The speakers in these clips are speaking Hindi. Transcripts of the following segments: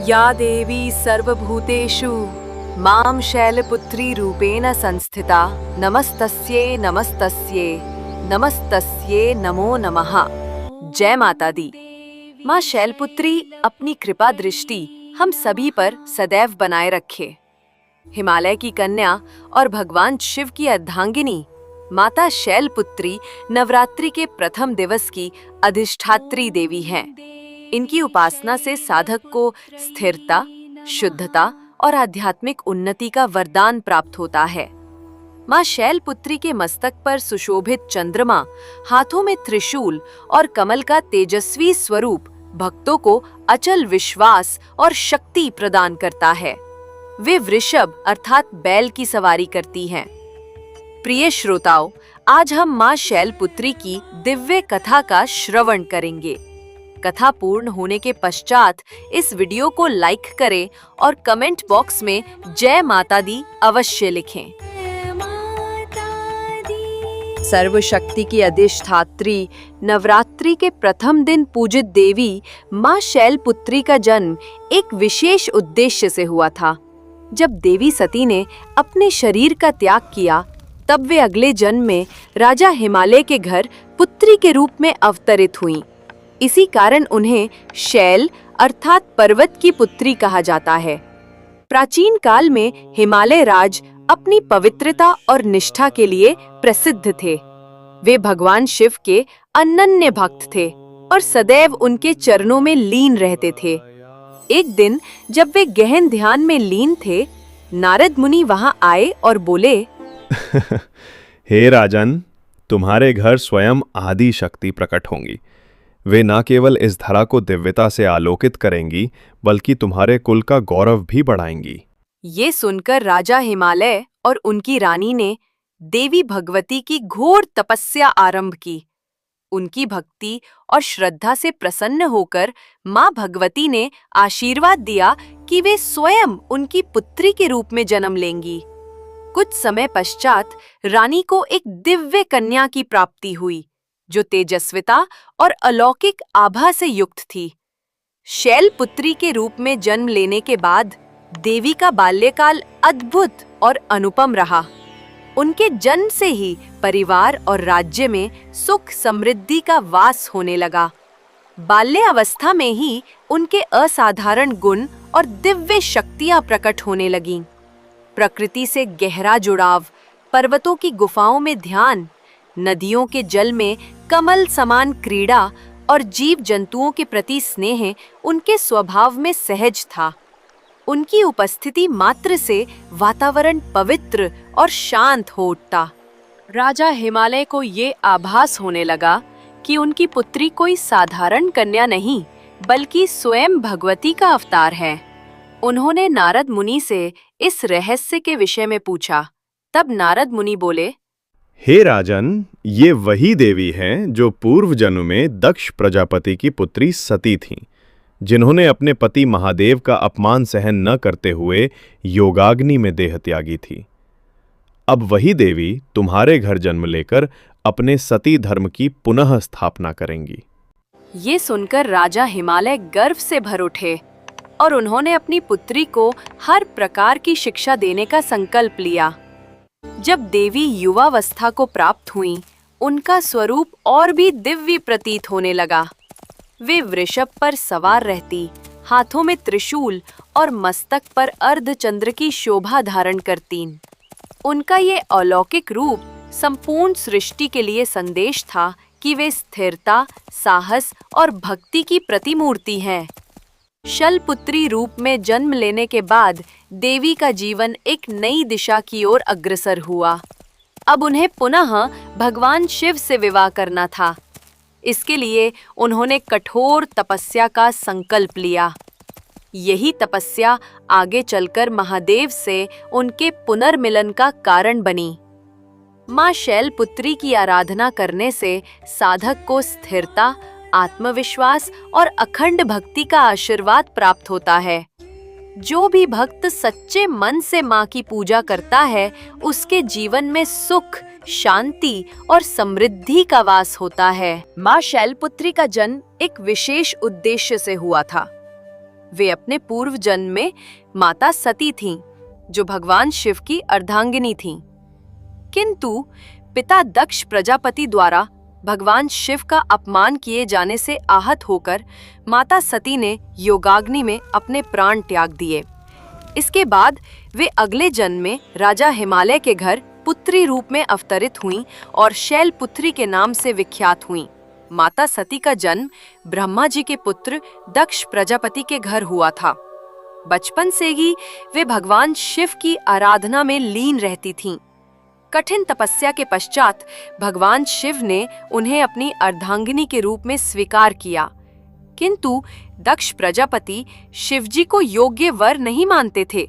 या देवी सर्वभूतेषु मां शैलपुत्री रूपेण संस्थिता नमस्तस्ये नमस्तस्ये नमस्तस्ये नमो नमः। जय माता दी। माँ शैलपुत्री अपनी कृपा दृष्टि हम सभी पर सदैव बनाए रखे। हिमालय की कन्या और भगवान शिव की अर्धांगिनी माता शैलपुत्री नवरात्रि के प्रथम दिवस की अधिष्ठात्री देवी हैं। इनकी उपासना से साधक को स्थिरता, शुद्धता और आध्यात्मिक उन्नति का वरदान प्राप्त होता है। माँ शैलपुत्री के मस्तक पर सुशोभित चंद्रमा, हाथों में त्रिशूल और कमल का तेजस्वी स्वरूप भक्तों को अचल विश्वास और शक्ति प्रदान करता है। वे वृषभ अर्थात बैल की सवारी करती हैं। प्रिय श्रोताओं, आज हम माँ शैलपुत्री की दिव्य कथा का श्रवण करेंगे। कथा पूर्ण होने के पश्चात इस वीडियो को लाइक करें और कमेंट बॉक्स में जय माता दी अवश्य लिखें। सर्वशक्ति की अधिष्ठात्री नवरात्रि के प्रथम दिन पूजित देवी माँ शैलपुत्री का जन्म एक विशेष उद्देश्य से हुआ था। जब देवी सती ने अपने शरीर का त्याग किया, तब वे अगले जन्म में राजा हिमालय के घर पुत्री के रूप में अवतरित हुईं। इसी कारण उन्हें शैल अर्थात पर्वत की पुत्री कहा जाता है। प्राचीन काल में हिमालय राज अपनी पवित्रता और निष्ठा के लिए प्रसिद्ध थे। वे भगवान शिव के अनन्य भक्त थे और सदैव उनके चरणों में लीन रहते थे। एक दिन जब वे गहन ध्यान में लीन थे, नारद मुनि वहां आए और बोले, हे राजन, तुम्हारे घर स्वयं आदि शक्ति प्रकट होंगी। वे न केवल इस धरा को दिव्यता से आलोकित करेंगी, बल्कि तुम्हारे कुल का गौरव भी बढ़ाएंगी। ये सुनकर राजा हिमालय और उनकी रानी ने देवी भगवती की घोर तपस्या आरंभ की। उनकी भक्ति और श्रद्धा से प्रसन्न होकर माँ भगवती ने आशीर्वाद दिया कि वे स्वयं उनकी पुत्री के रूप में जन्म लेंगी। कुछ समय पश्चात रानी को एक दिव्य कन्या की प्राप्ति हुई, जो तेजस्विता और अलौकिक आभा से युक्त थी। शैलपुत्री के रूप में जन्म लेने के बाद देवी का बाल्यकाल अद्भुत और अनुपम रहा। उनके जन्म से ही परिवार और राज्य में सुख समृद्धि का वास होने लगा। बाल्यावस्था में ही उनके असाधारण गुण और दिव्य शक्तियां प्रकट होने लगीं। प्रकृति से गहरा जुड़ाव, पर्वतों की गुफाओं में ध्यान, नदियों के जल में कमल समान क्रीड़ा और जीव जंतुओं के प्रति स्नेह उनके स्वभाव में सहज था। उनकी उपस्थिति मात्र से वातावरण पवित्र और शांत हो उठता। राजा हिमालय को ये आभास होने लगा कि उनकी पुत्री कोई साधारण कन्या नहीं, बल्कि स्वयं भगवती का अवतार है। उन्होंने नारद मुनि से इस रहस्य के विषय में पूछा। तब नारद मुनि बोले, हे राजन, ये वही देवी हैं जो पूर्व जन्म में दक्ष प्रजापति की पुत्री सती थीं, जिन्होंने अपने पति महादेव का अपमान सहन न करते हुए योगाग्नि में देह त्यागी थी। अब वही देवी तुम्हारे घर जन्म लेकर अपने सती धर्म की पुनः स्थापना करेंगी। ये सुनकर राजा हिमालय गर्व से भर उठे और उन्होंने अपनी पुत्री को हर प्रकार की शिक्षा देने का संकल्प लिया। जब देवी युवावस्था को प्राप्त हुईं, उनका स्वरूप और भी दिव्य प्रतीत होने लगा। वे वृषभ पर सवार रहती, हाथों में त्रिशूल और मस्तक पर अर्धचंद्र की शोभा धारण करतीं। उनका ये अलौकिक रूप संपूर्ण सृष्टि के लिए संदेश था कि वे स्थिरता, साहस और भक्ति की प्रतिमूर्ति हैं। शैलपुत्री रूप में जन्म लेने के बाद देवी का जीवन एक नई दिशा की ओर अग्रसर हुआ। अब उन्हें पुनः भगवान शिव से विवाह करना था। इसके लिए उन्होंने कठोर तपस्या का संकल्प लिया। यही तपस्या आगे चलकर महादेव से उनके पुनर्मिलन का कारण बनी। माँ शैलपुत्री की आराधना करने से साधक को स्थिरता, आत्मविश्वास और अखंड भक्ति का आशीर्वाद प्राप्त होता है। जो भी भक्त सच्चे मन से माँ की पूजा करता है, उसके जीवन में सुख, शांति और समृद्धि का वास होता है। माँ शैलपुत्री का जन्म एक विशेष उद्देश्य से हुआ था। वे अपने पूर्व जन्म में माता सती थीं, जो भगवान शिव की अर्धांगिनी थीं। किंतु पिता दक्ष प्रजापति द्वारा भगवान शिव का अपमान किए जाने से आहत होकर माता सती ने योगाग्नि में अपने प्राण त्याग दिए। इसके बाद वे अगले जन्म में राजा हिमालय के घर पुत्री रूप में अवतरित हुईं और शैलपुत्री के नाम से विख्यात हुईं। माता सती का जन्म ब्रह्मा जी के पुत्र दक्ष प्रजापति के घर हुआ था। बचपन से ही वे भगवान शिव की आराधना में लीन रहती थीं। कठिन तपस्या के पश्चात भगवान शिव ने उन्हें अपनी अर्धांगिनी के रूप में स्वीकार किया, किंतु दक्ष प्रजापति शिवजी को योग्य वर नहीं मानते थे।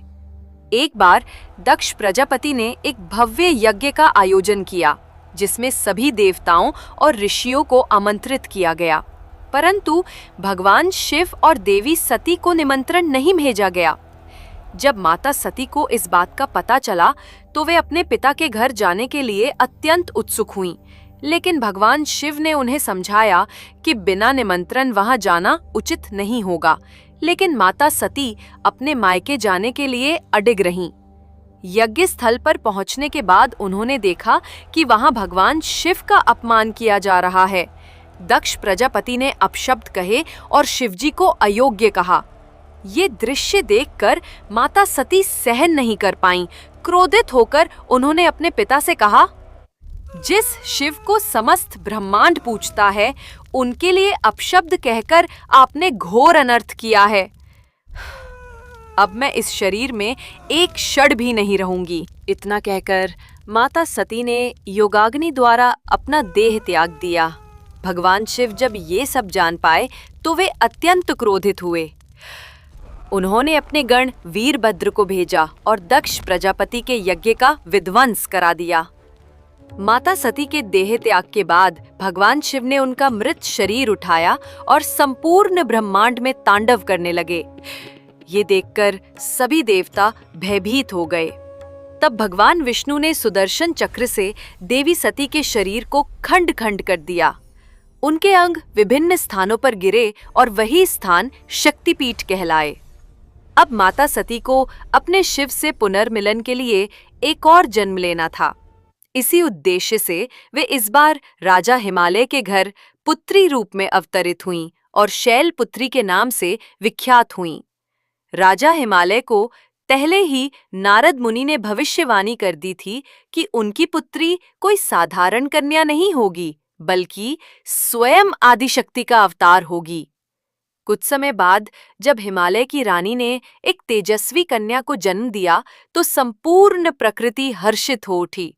एक बार दक्ष प्रजापति ने एक भव्य यज्ञ का आयोजन किया, जिसमें सभी देवताओं और ऋषियों को आमंत्रित किया गया, परंतु भगवान शिव और देवी सती को निमंत्रण नहीं भेजा गया। जब माता सती को इस बात का पता चला तो वे अपने पिता के घर जाने के लिए अत्यंत उत्सुक हुईं, लेकिन भगवान शिव ने उन्हें समझाया कि बिना निमंत्रण वहां जाना उचित नहीं होगा। लेकिन माता सती अपने मायके जाने के लिए अडिग रहीं। यज्ञ स्थल पर पहुंचने के बाद उन्होंने देखा कि वहां भगवान शिव का अपमान किया जा रहा है। दक्ष प्रजापति ने अपशब्द कहे और शिवजी को अयोग्य कहा। ये दृश्य देखकर माता सती सहन नहीं कर पाईं। क्रोधित होकर उन्होंने अपने पिता से कहा, जिस शिव को समस्त ब्रह्मांड पूजता है, उनके लिए अपशब्द कहकर आपने घोर अनर्थ किया है। अब मैं इस शरीर में एक क्षण भी नहीं रहूंगी। इतना कहकर माता सती ने योगाग्नि द्वारा अपना देह त्याग दिया। भगवान शिव जब ये सब जान पाए तो वे अत्यंत क्रोधित हुए। उन्होंने अपने गण वीरभद्र को भेजा और दक्ष प्रजापति के यज्ञ का विध्वंस करा दिया। माता सती के देह त्याग के बाद भगवान शिव ने उनका मृत शरीर उठाया और संपूर्ण ब्रह्मांड में तांडव करने लगे। ये देखकर सभी देवता भयभीत हो गए। तब भगवान विष्णु ने सुदर्शन चक्र से देवी सती के शरीर को खंड खंड कर दिया। उनके अंग विभिन्न स्थानों पर गिरे और वही स्थान शक्तिपीठ कहलाए। अब माता सती को अपने शिव से पुनर्मिलन के लिए एक और जन्म लेना था। इसी उद्देश्य से वे इस बार राजा हिमालय के घर पुत्री रूप में अवतरित हुईं और शैलपुत्री के नाम से विख्यात हुईं। राजा हिमालय को पहले ही नारद मुनि ने भविष्यवाणी कर दी थी कि उनकी पुत्री कोई साधारण कन्या नहीं होगी, बल्कि स्वयं आदिशक्ति का अवतार होगी। कुछ समय बाद जब हिमालय की रानी ने एक तेजस्वी कन्या को जन्म दिया तो संपूर्ण प्रकृति हर्षित हो उठी।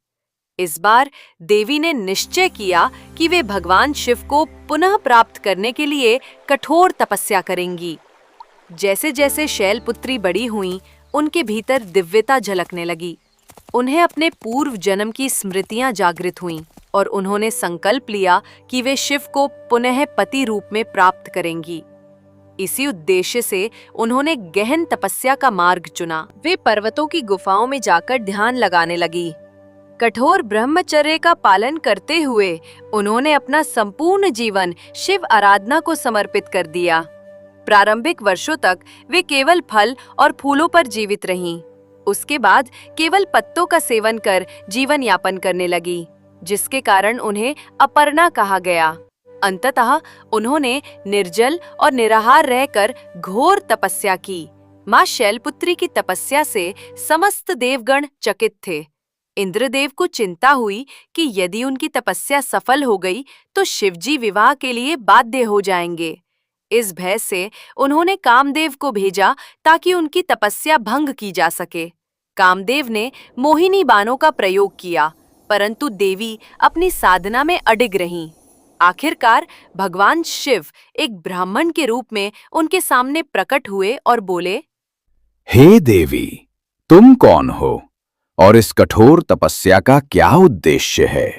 इस बार देवी ने निश्चय किया कि वे भगवान शिव को पुनः प्राप्त करने के लिए कठोर तपस्या करेंगी। जैसे जैसे शैलपुत्री बड़ी हुईं, उनके भीतर दिव्यता झलकने लगी। उन्हें अपने पूर्व जन्म की स्मृतियां जागृत हुईं और उन्होंने संकल्प लिया कि वे शिव को पुनः पति रूप में प्राप्त करेंगी। इसी उद्देश्य से उन्होंने गहन तपस्या का मार्ग चुना। वे पर्वतों की गुफाओं में जाकर ध्यान लगाने लगी। कठोर ब्रह्मचर्य का पालन करते हुए उन्होंने अपना संपूर्ण जीवन शिव आराधना को समर्पित कर दिया। प्रारंभिक वर्षों तक वे केवल फल और फूलों पर जीवित रहीं। उसके बाद केवल पत्तों का सेवन कर जीवन यापन करने लगी, जिसके कारण उन्हें अपर्णा कहा गया। अंततः उन्होंने निर्जल और निराहार रहकर घोर तपस्या की। मां शैलपुत्री की तपस्या से समस्त देवगण चकित थे। इंद्रदेव को चिंता हुई कि यदि उनकी तपस्या सफल हो गई तो शिवजी विवाह के लिए बाध्य हो जाएंगे। इस भय से उन्होंने कामदेव को भेजा ताकि उनकी तपस्या भंग की जा सके। कामदेव ने मोहिनी बाणों का प्रयोग किया, परंतु देवी अपनी साधना में अडिग रहीं। आखिरकार भगवान शिव एक ब्राह्मण के रूप में उनके सामने प्रकट हुए और बोले, हे देवी, तुम कौन हो और इस कठोर तपस्या का क्या उद्देश्य है?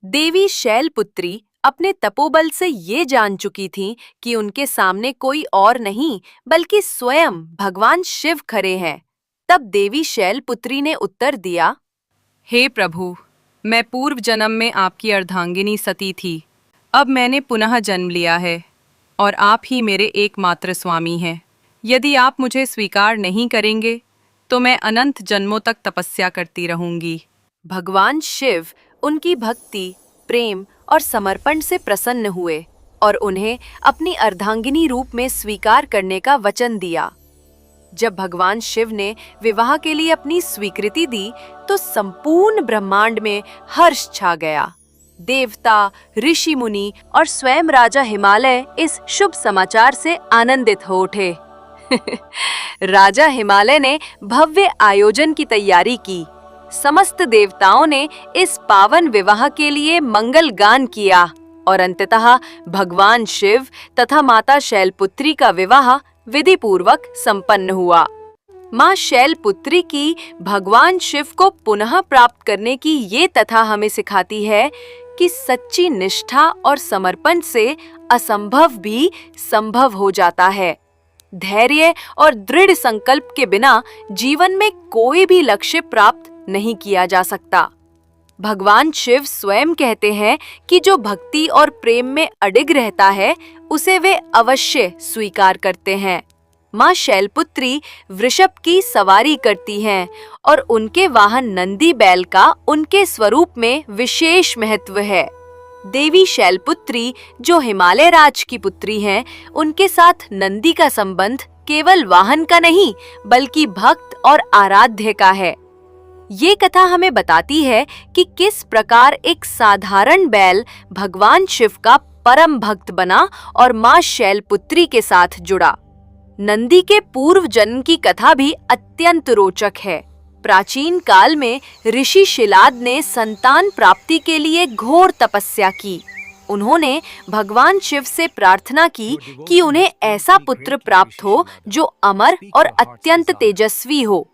देवी शैलपुत्री अपने तपोबल से ये जान चुकी थीं कि उनके सामने कोई और नहीं बल्कि स्वयं भगवान शिव खड़े हैं। तब देवी शैलपुत्री ने उत्तर दिया, हे प्रभु, मैं पूर्व जन्म में आपकी अर्धांगिनी सती थी। अब मैंने पुनः जन्म लिया है और आप ही मेरे एकमात्र स्वामी हैं। यदि आप मुझे स्वीकार नहीं करेंगे तो मैं अनंत जन्मों तक तपस्या करती रहूंगी। भगवान शिव उनकी भक्ति, प्रेम और समर्पण से प्रसन्न हुए और उन्हें अपनी अर्धांगिनी रूप में स्वीकार करने का वचन दिया। जब भगवान शिव ने विवाह के लिए अपनी स्वीकृति दी तो संपूर्ण ब्रह्मांड में हर्ष छा गया। देवता, ऋषि मुनि और स्वयं राजा हिमालय इस शुभ समाचार से आनंदित हो उठे। राजा हिमालय ने भव्य आयोजन की तैयारी की। समस्त देवताओं ने इस पावन विवाह के लिए मंगल गान किया और अंततः भगवान शिव तथा माता शैलपुत्री का विवाह विधि पूर्वक संपन्न हुआ। माँ शैलपुत्री की भगवान शिव को पुनः प्राप्त करने की ये कथा हमें सिखाती है कि सच्ची निष्ठा और समर्पण से असंभव भी संभव हो जाता है। धैर्य और दृढ़ संकल्प के बिना जीवन में कोई भी लक्ष्य प्राप्त नहीं किया जा सकता। भगवान शिव स्वयं कहते हैं कि जो भक्ति और प्रेम में अडिग रहता है उसे वे अवश्य स्वीकार करते हैं। माँ शैलपुत्री वृषभ की सवारी करती हैं और उनके वाहन नंदी बैल का उनके स्वरूप में विशेष महत्व है। देवी शैलपुत्री जो हिमालय राज की पुत्री हैं, उनके साथ नंदी का संबंध केवल वाहन का नहीं बल्कि भक्त और आराध्य का है। ये कथा हमें बताती है कि किस प्रकार एक साधारण बैल भगवान शिव का परम भक्त बना और माँ शैलपुत्री के साथ जुड़ा। नंदी के पूर्व जन्म की कथा भी अत्यंत रोचक है। प्राचीन काल में ऋषि शिलाद ने संतान प्राप्ति के लिए घोर तपस्या की। उन्होंने भगवान शिव से प्रार्थना की कि उन्हें ऐसा पुत्र प्राप्त हो जो अमर और अत्यंत तेजस्वी हो।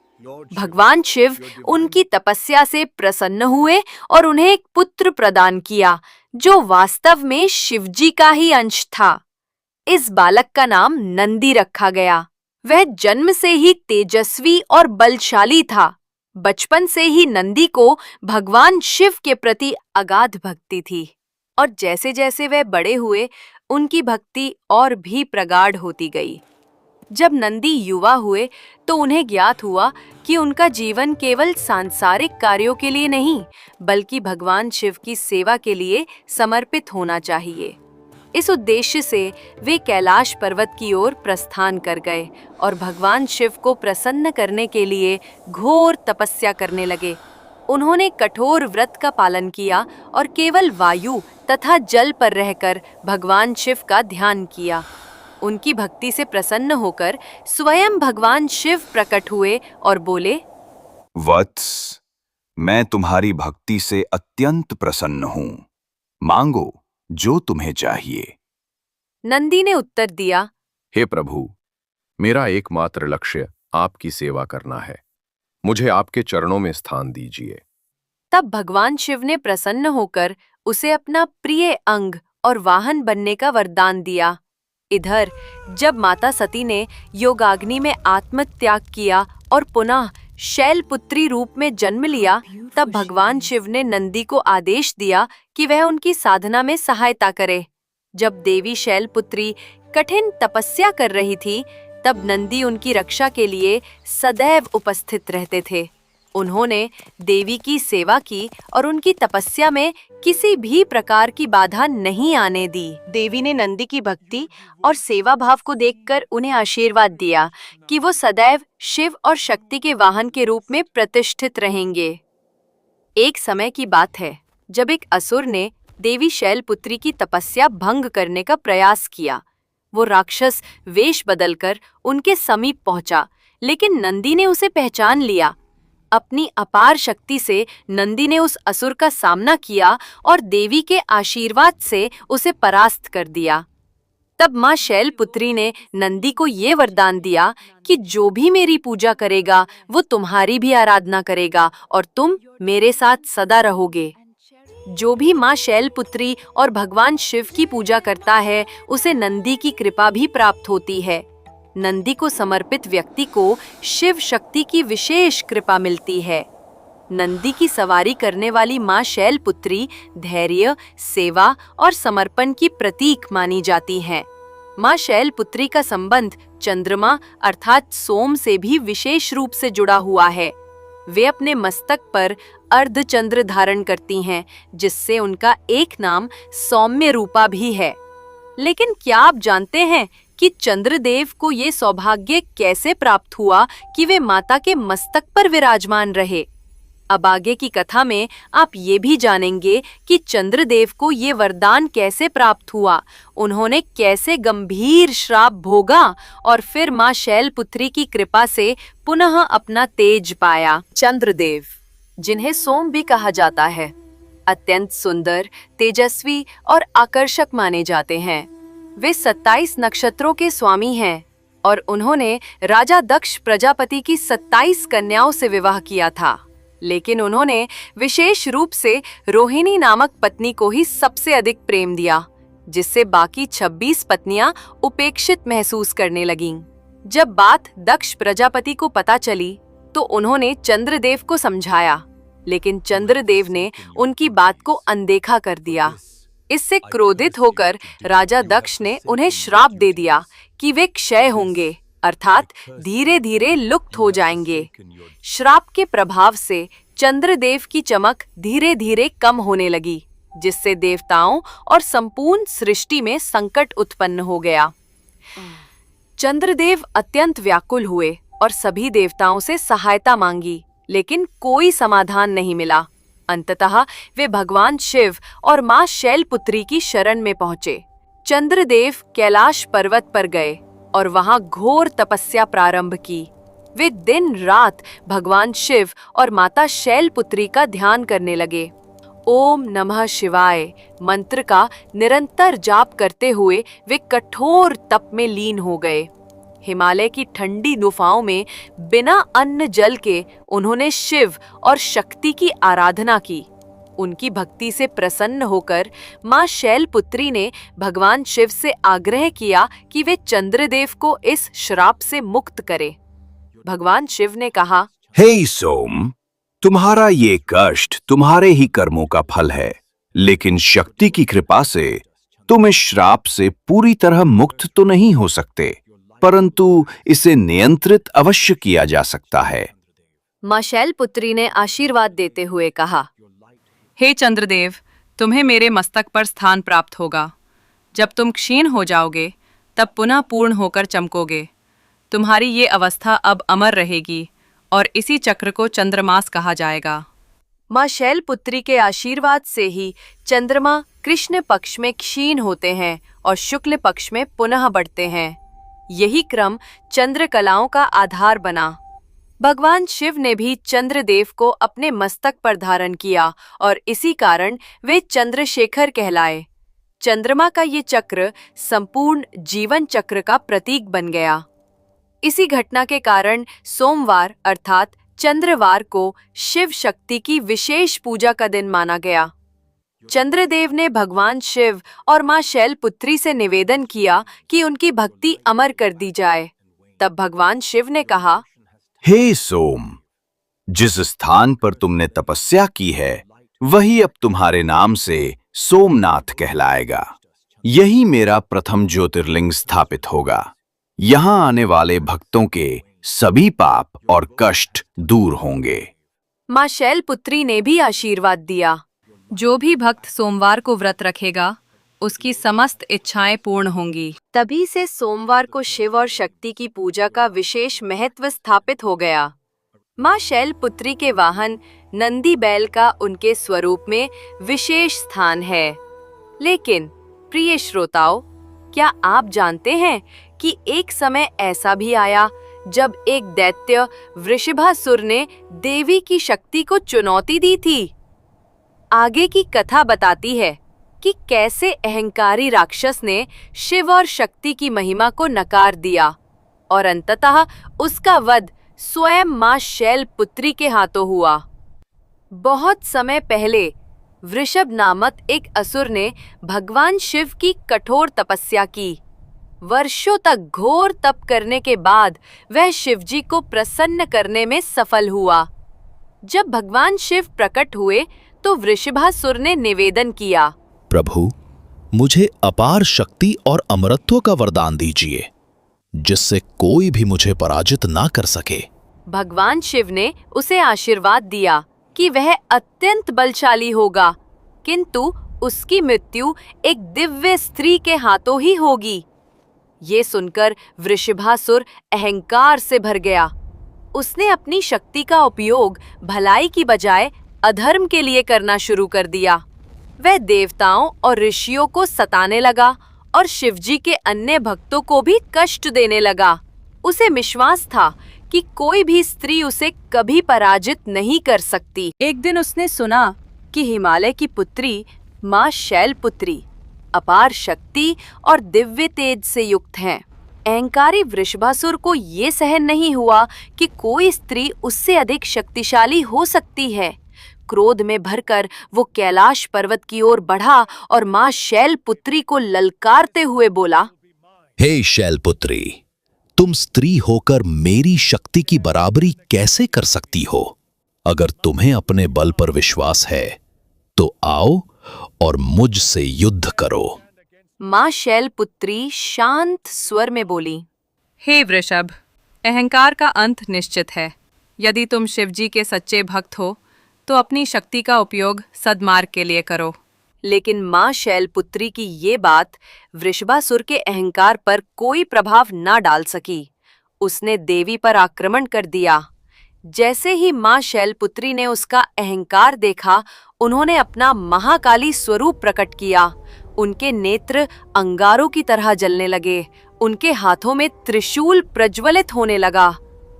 भगवान शिव उनकी तपस्या से प्रसन्न हुए और उन्हें एक पुत्र प्रदान किया जो वास्तव में शिवजी का ही अंश था। इस बालक का नाम नंदी रखा गया। वह जन्म से ही तेजस्वी और बलशाली था। बचपन से ही नंदी को भगवान शिव के प्रति अगाध भक्ति थी और जैसे जैसे वह बड़े हुए उनकी भक्ति और भी प्रगाढ़ होती गई। जब नंदी युवा हुए तो उन्हें ज्ञात हुआ कि उनका जीवन केवल सांसारिक कार्यों के लिए नहीं बल्कि भगवान शिव की सेवा के लिए समर्पित होना चाहिए। इस उद्देश्य से वे कैलाश पर्वत की ओर प्रस्थान कर गए और भगवान शिव को प्रसन्न करने के लिए घोर तपस्या करने लगे। उन्होंने कठोर व्रत का पालन किया और केवल वायु तथा जल पर रहकर भगवान शिव का ध्यान किया। उनकी भक्ति से प्रसन्न होकर स्वयं भगवान शिव प्रकट हुए और बोले, वत्स, मैं तुम्हारी भक्ति से अत्यंत प्रसन्न हूँ। मांगो जो तुम्हें चाहिए। नंदी ने उत्तर दिया, हे प्रभु, मेरा एकमात्र लक्ष्य आपकी सेवा करना है। मुझे आपके चरणों में स्थान दीजिए। तब भगवान शिव ने प्रसन्न होकर उसे अपना प्रिय अंग और वाहन बनने का वरदान दिया। इधर जब माता सती ने योगाग्नि में आत्मत्याग किया और पुनः शैलपुत्री रूप में जन्म लिया, तब भगवान शिव ने नंदी को आदेश दिया कि वह उनकी साधना में सहायता करे। जब देवी शैलपुत्री कठिन तपस्या कर रही थी, तब नंदी उनकी रक्षा के लिए सदैव उपस्थित रहते थे। उन्होंने देवी की सेवा की और उनकी तपस्या में किसी भी प्रकार की बाधा नहीं आने दी। देवी ने नंदी की भक्ति और सेवा भाव को देखकर उन्हें आशीर्वाद दिया कि वो सदैव शिव और शक्ति के वाहन के रूप में प्रतिष्ठित रहेंगे। एक समय की बात है जब एक असुर ने देवी शैलपुत्री की तपस्या भंग करने का प्रयास किया। वो राक्षस वेश बदलकर उनके समीप पहुंचा, लेकिन नंदी ने उसे पहचान लिया। अपनी अपार शक्ति से नंदी ने उस असुर का सामना किया और देवी के आशीर्वाद से उसे परास्त कर दिया। तब माँ शैलपुत्री ने नंदी को ये वरदान दिया कि जो भी मेरी पूजा करेगा वो तुम्हारी भी आराधना करेगा और तुम मेरे साथ सदा रहोगे। जो भी माँ शैलपुत्री और भगवान शिव की पूजा करता है उसे नंदी की कृपा भी प्राप्त होती है। नंदी को समर्पित व्यक्ति को शिव शक्ति की विशेष कृपा मिलती है। नंदी की सवारी करने वाली माँ शैलपुत्री धैर्य, सेवा और समर्पण की प्रतीक मानी जाती हैं। माँ शैलपुत्री का संबंध चंद्रमा अर्थात सोम से भी विशेष रूप से जुड़ा हुआ है। वे अपने मस्तक पर अर्धचंद्र धारण करती हैं, जिससे उनका एक नाम सौम्य रूपा भी है। लेकिन क्या आप जानते हैं कि चंद्रदेव को ये सौभाग्य कैसे प्राप्त हुआ कि वे माता के मस्तक पर विराजमान रहे? अब आगे की कथा में आप ये भी जानेंगे कि चंद्रदेव को ये वरदान कैसे प्राप्त हुआ, उन्होंने कैसे गंभीर श्राप भोगा और फिर माँ शैलपुत्री की कृपा से पुनः अपना तेज पाया। चंद्रदेव, जिन्हें सोम भी कहा जाता है, अत्यंत सुंदर, तेजस्वी और आकर्षक माने जाते हैं। वे 27 नक्षत्रों के स्वामी हैं और उन्होंने राजा दक्ष प्रजापति की 27 कन्याओं से विवाह किया था। लेकिन उन्होंने विशेष रूप से रोहिणी नामक पत्नी को ही सबसे अधिक प्रेम दिया, जिससे बाकी 26 पत्नियां उपेक्षित महसूस करने लगीं। जब बात दक्ष प्रजापति को पता चली तो उन्होंने चंद्रदेव को समझाया, लेकिन चंद्रदेव ने उनकी बात को अनदेखा कर दिया। इससे क्रोधित होकर राजा दक्ष ने उन्हें श्राप दे दिया कि वे क्षय होंगे, अर्थात धीरे धीरे लुप्त हो जाएंगे। श्राप के प्रभाव से चंद्रदेव की चमक धीरे धीरे कम होने लगी, जिससे देवताओं और संपूर्ण सृष्टि में संकट उत्पन्न हो गया। चंद्रदेव अत्यंत व्याकुल हुए और सभी देवताओं से सहायता मांगी, लेकिन कोई समाधान नहीं मिला। अंततः वे भगवान शिव और मां शैलपुत्री की शरण में पहुंचे। चंद्रदेव कैलाश पर्वत पर गए और वहां घोर तपस्या प्रारंभ की। वे दिन रात भगवान शिव और माता शैलपुत्री का ध्यान करने लगे। ओम नमः शिवाय मंत्र का निरंतर जाप करते हुए वे कठोर तप में लीन हो गए। हिमालय की ठंडी गुफाओं में बिना अन्न जल के उन्होंने शिव और शक्ति की आराधना की। उनकी भक्ति से प्रसन्न होकर मां शैलपुत्री ने भगवान शिव से आग्रह किया कि वे चंद्रदेव को इस श्राप से मुक्त करे। भगवान शिव ने कहा, हे सोम, तुम्हारा ये कष्ट तुम्हारे ही कर्मों का फल है, लेकिन शक्ति की कृपा से तुम इस श्राप से पूरी तरह मुक्त तो नहीं हो सकते, परंतु इसे नियंत्रित अवश्य किया जा सकता है। मां शैलपुत्री ने आशीर्वाद देते हुए कहा, हे चंद्रदेव, तुम्हें मेरे मस्तक पर स्थान प्राप्त होगा। जब तुम क्षीण हो जाओगे तब पुनः पूर्ण होकर चमकोगे। तुम्हारी ये अवस्था अब अमर रहेगी और इसी चक्र को चंद्रमास कहा जाएगा। मां शैलपुत्री के आशीर्वाद से ही चंद्रमा कृष्ण पक्ष में क्षीण होते हैं और शुक्ल पक्ष में पुनः बढ़ते हैं। यही क्रम चंद्रकलाओं का आधार बना। भगवान शिव ने भी चंद्रदेव को अपने मस्तक पर धारण किया और इसी कारण वे चंद्रशेखर कहलाए। चंद्रमा का ये चक्र संपूर्ण जीवन चक्र का प्रतीक बन गया। इसी घटना के कारण सोमवार अर्थात चंद्रवार को शिव शक्ति की विशेष पूजा का दिन माना गया। चंद्रदेव ने भगवान शिव और मां शैलपुत्री से निवेदन किया कि उनकी भक्ति अमर कर दी जाए। तब भगवान शिव ने कहा, हे सोम, जिस स्थान पर तुमने तपस्या की है वही अब तुम्हारे नाम से सोमनाथ कहलाएगा। यही मेरा प्रथम ज्योतिर्लिंग स्थापित होगा। यहाँ आने वाले भक्तों के सभी पाप और कष्ट दूर होंगे। मां शैलपुत्री ने भी आशीर्वाद दिया। जो भी भक्त सोमवार को व्रत रखेगा उसकी समस्त इच्छाएं पूर्ण होंगी। तभी से सोमवार को शिव और शक्ति की पूजा का विशेष महत्व स्थापित हो गया। मां शैलपुत्री के वाहन नंदी बैल का उनके स्वरूप में विशेष स्थान है। लेकिन प्रिय श्रोताओं, क्या आप जानते हैं कि एक समय ऐसा भी आया जब एक दैत्य वृषभासुर ने देवी की शक्ति को चुनौती दी थी? आगे की कथा बताती है कि कैसे अहंकारी राक्षस ने शिव और शक्ति की महिमा को नकार दिया और अंततः उसका वध स्वयं मां शैलपुत्री के हाथों हुआ। बहुत समय पहले वृषभ नामक एक असुर ने भगवान शिव की कठोर तपस्या की। वर्षों तक घोर तप करने के बाद वह शिवजी को प्रसन्न करने में सफल हुआ। जब भगवान शिव प्रकट हुए तो वृषभासुर ने निवेदन किया, प्रभु, मुझे अपार शक्ति और अमरत्व का वरदान दीजिए, जिससे कोई भी मुझे पराजित ना कर सके। भगवान शिव ने उसे आशीर्वाद दिया कि वह अत्यंत बलशाली होगा, किंतु उसकी मृत्यु एक दिव्य स्त्री के हाथों ही होगी। ये सुनकर वृषभासुर अहंकार से भर गया। उसने अपनी शक्ति का उपयोग भलाई की बजाय अधर्म के लिए करना शुरू कर दिया। वह देवताओं और ऋषियों को सताने लगा और शिवजी के अन्य भक्तों को भी कष्ट देने लगा। उसे विश्वास था कि कोई भी स्त्री उसे कभी पराजित नहीं कर सकती। एक दिन उसने सुना कि हिमालय की पुत्री माँ शैलपुत्री अपार शक्ति और दिव्य तेज से युक्त हैं। अहंकारी वृषभासुर को ये सहन नहीं हुआ कि कोई स्त्री उससे अधिक शक्तिशाली हो सकती है। क्रोध में भरकर वो कैलाश पर्वत की ओर बढ़ा और माँ शैलपुत्री को ललकारते हुए बोला, हे शैलपुत्री, तुम स्त्री होकर मेरी शक्ति की बराबरी कैसे कर सकती हो? अगर तुम्हें अपने बल पर विश्वास है तो आओ और मुझसे युद्ध करो। माँ शैलपुत्री शांत स्वर में बोली, हे वृषभ, अहंकार का अंत निश्चित है। यदि तुम शिवजी के सच्चे भक्त हो तो अपनी शक्ति का उपयोग सद्मार्ग के लिए करो। लेकिन माँ शैलपुत्री की ये बात वृषभासुर के अहंकार पर कोई प्रभाव न डाल सकी। उसने देवी पर आक्रमण कर दिया। जैसे ही माँ शैलपुत्री ने उसका अहंकार देखा, उन्होंने अपना महाकाली स्वरूप प्रकट किया। उनके नेत्र अंगारों की तरह जलने लगे। उनके हाथों में त्रिशूल प्रज्वलित होने लगा।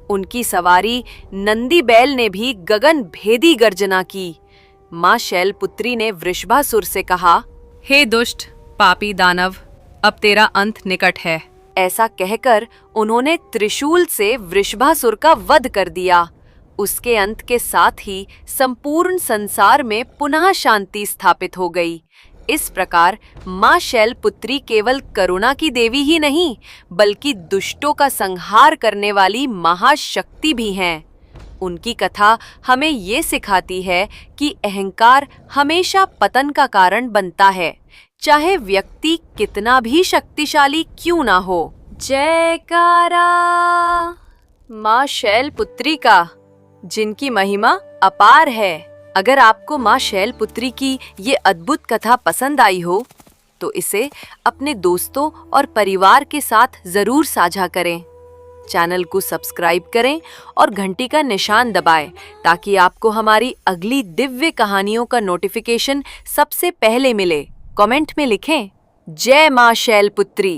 उनकी सवारी नंदी बैल ने भी गगन भेदी गर्जना की। माँ शैलपुत्री ने वृषभासुर से कहा, हे दुष्ट पापी दानव, अब तेरा अंत निकट है। ऐसा कहकर उन्होंने त्रिशूल से वृषभासुर का वध कर दिया। उसके अंत के साथ ही संपूर्ण संसार में पुनः शांति स्थापित हो गई। इस प्रकार माँ शैलपुत्री केवल करुणा की देवी ही नहीं, बल्कि दुष्टों का संहार करने वाली महाशक्ति भी हैं। उनकी कथा हमें ये सिखाती है कि अहंकार हमेशा पतन का कारण बनता है, चाहे व्यक्ति कितना भी शक्तिशाली क्यों ना हो। जयकारा माँ शैलपुत्री का, जिनकी महिमा अपार है। अगर आपको माँ शैलपुत्री की ये अद्भुत कथा पसंद आई हो तो इसे अपने दोस्तों और परिवार के साथ जरूर साझा करें। चैनल को सब्सक्राइब करें और घंटी का निशान दबाएं ताकि आपको हमारी अगली दिव्य कहानियों का नोटिफिकेशन सबसे पहले मिले। कमेंट में लिखें, जय माँ शैलपुत्री।